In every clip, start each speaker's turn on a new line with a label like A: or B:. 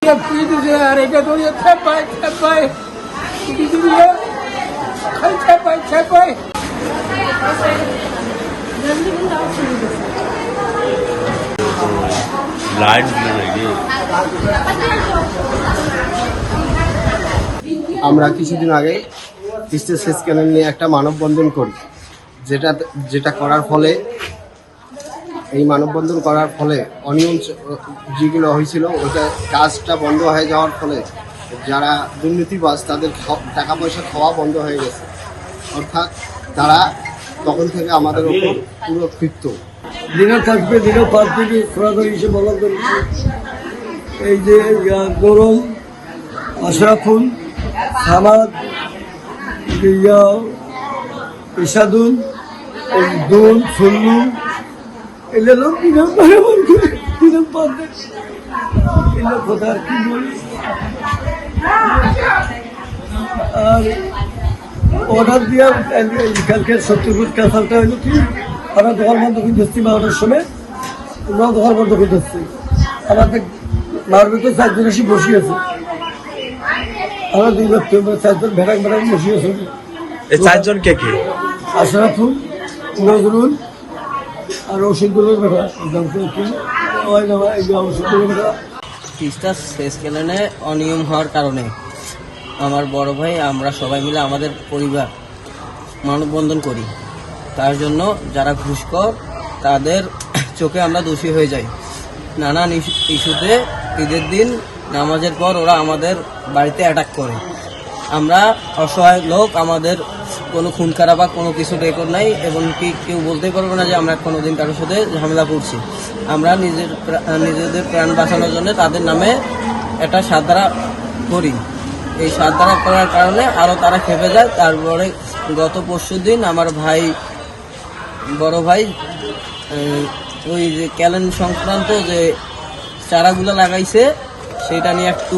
A: এটা পিটিছে আর এটা ধরে ছাপায় ছাপায় পিটিছে খাই ছাপায় ছাপায়
B: আমরা কিছুদিন আগে তিস্তা সেচ ক্যানেল নিয়ে একটা মানববন্ধন করি, যেটা করার ফলে এই মানববন্ধন করার ফলে অনিয়ম যেগুলো হয়েছিল ওইটা কাজটা বন্ধ হয়ে যাওয়ার ফলে যারা দুর্নীতিবাজ তাদের টাকা পয়সা খাওয়া বন্ধ হয়ে গেছে। অর্থাৎ তারা তখন থেকে আমাদের উপর পুরো ক্ষিপ্ত।
C: দিনও থাকবে, দিনও 5 দিন খোরাখুরি হিসেবে বলা করেছে। এই যে গরম, আশরাফুল, সামাদ, ইসাদুল, এই দুল, সুল্লু, এগুলো দিনও দিনও 5 দিন এগুলো কথা আর কি বলি। আর অর্ডার দিয়া কালকে 70 ফুট কাঁচালটা হইল কি আমরা দোকান বন্ধ করে দিচ্ছি 12টার সময়, আমরাও দোকান বন্ধ করে দিচ্ছি। আমাদের মারবে তো 4 জন এসে বসে আছে, আমরা 2 ব্যক্তি 4 জন ভেড়াক ভেড়াক বসে আছে।
D: এই 4 জন কে কে?
C: আশরাফুল, নজরুল আর ওষুধগুলোর বেটা ওষুধগুলোর বেটা।
E: তিস্তা সেচ ক্যানেলে অনিয়ম হওয়ার কারণে আমার বড় ভাই আমরা সবাই মিলে আমাদের পরিবার মানববন্ধন করি। তার জন্য যারা ঘুষখোর তাদের চোখে আমরা দোষী হয়ে যাই। নানান ইস্যুতে ঈদের দিন নামাজের পর ওরা আমাদের বাড়িতে অ্যাটাক করে। আমরা অসহায় লোক, আমাদের কোনো খুন খারাপ বা কোনো কিছু রেকর্ড নাই এবং কি কেউ বলতে পারবো না যে আমরা কোনোদিন কারোর সাথে ঝামেলা করছি। আমরা নিজেদের প্রাণ বাঁচানোর জন্য তাদের নামে একটা সাতধারা করি। এই সাতধারা করার কারণে আরও তারা খেপে যায়। তারপরে গত পরশুদিন আমার ভাই, বড় ভাই, ওই যে ক্যালেন সংক্রান্ত যে চারাগুলো লাগাইছে সেটা নিয়ে একটু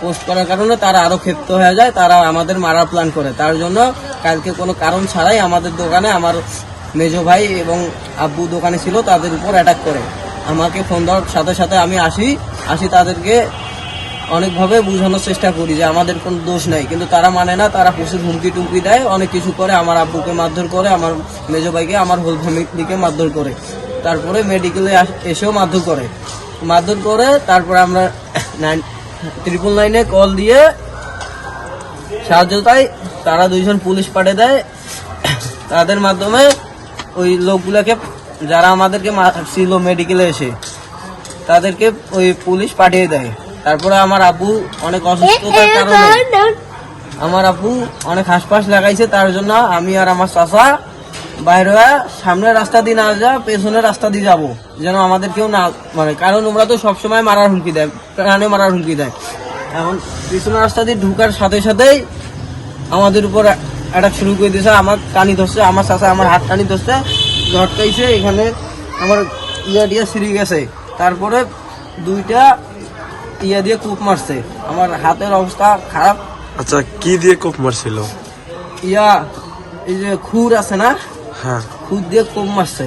E: পোস্ট করার কারণে তারা আরও ক্ষিপ্ত হয়ে যায়। তারা আমাদের মারার প্ল্যান করে। তার জন্য কালকে কোনো কারণ ছাড়াই আমাদের দোকানে আমার মেজো ভাই এবং আব্বু দোকানে ছিল তাদের উপর অ্যাটাক করে। আমাকে ফোন দেওয়ার সাথে সাথে আমি আসি তাদেরকে অনেকভাবে বোঝানোর চেষ্টা করি যে আমাদের কোনো দোষ নাই, কিন্তু তারা মানে না। তারা প্রচুর হুমকি টুমকি দেয়, অনেক কিছু করে। আমার আব্বুকে মারধর করে, আমার মেজো ভাইকে, আমার হোল ফ্যামিলিকে মারধর করে। তারপরে মেডিকেলে এসেও মারধর করে। তারপরে আমরা 999-এ কল দিয়ে সাহায্য চাই। তারা 2 জন পুলিশ পাঠিয়ে দেয়। তাদের মাধ্যমে ওই লোকগুলোকে যারা আমাদেরকে মারছিল মেডিকেলে এসে তাদেরকে ওই পুলিশ পাঠিয়ে দেয়। তারপরে আমার আব্বু অনেক অসুস্থতার কারণে আমার আব্বু অনেক হাসপাস লাগাইছে। তার জন্য আমি আর আমার চাচা বাইরে সামনের রাস্তা দিয়ে না যা, পেছনের রাস্তা দিয়ে যাবো, যেন আমাদের কেউ না মানে। কারণ ওরা তো সবসময় মারার হুমকি দেয়, প্রাণে মারার হুমকি দেয়। এখন পেছনের রাস্তা দিয়ে ঢুকার সাথে সাথেই আমাদের উপর অ্যাটাক শুরু করে দিয়েছে। আমার টানি ধরছে, আমার চাচা আমার হাত টানি ধরছে, ঝটকাইছে, এখানে আমার ইয়া ছিঁড়ে গেছে। তারপরে 2টা ইয়া দিয়ে কূপ মারছে। আমার হাতের অবস্থা খারাপ।
D: আচ্ছা, কি দিয়ে কোপ মারছিল?
E: এই যে খুর আছে না,
D: হ্যাঁ,
E: খুর দিয়ে কোপ মারছে।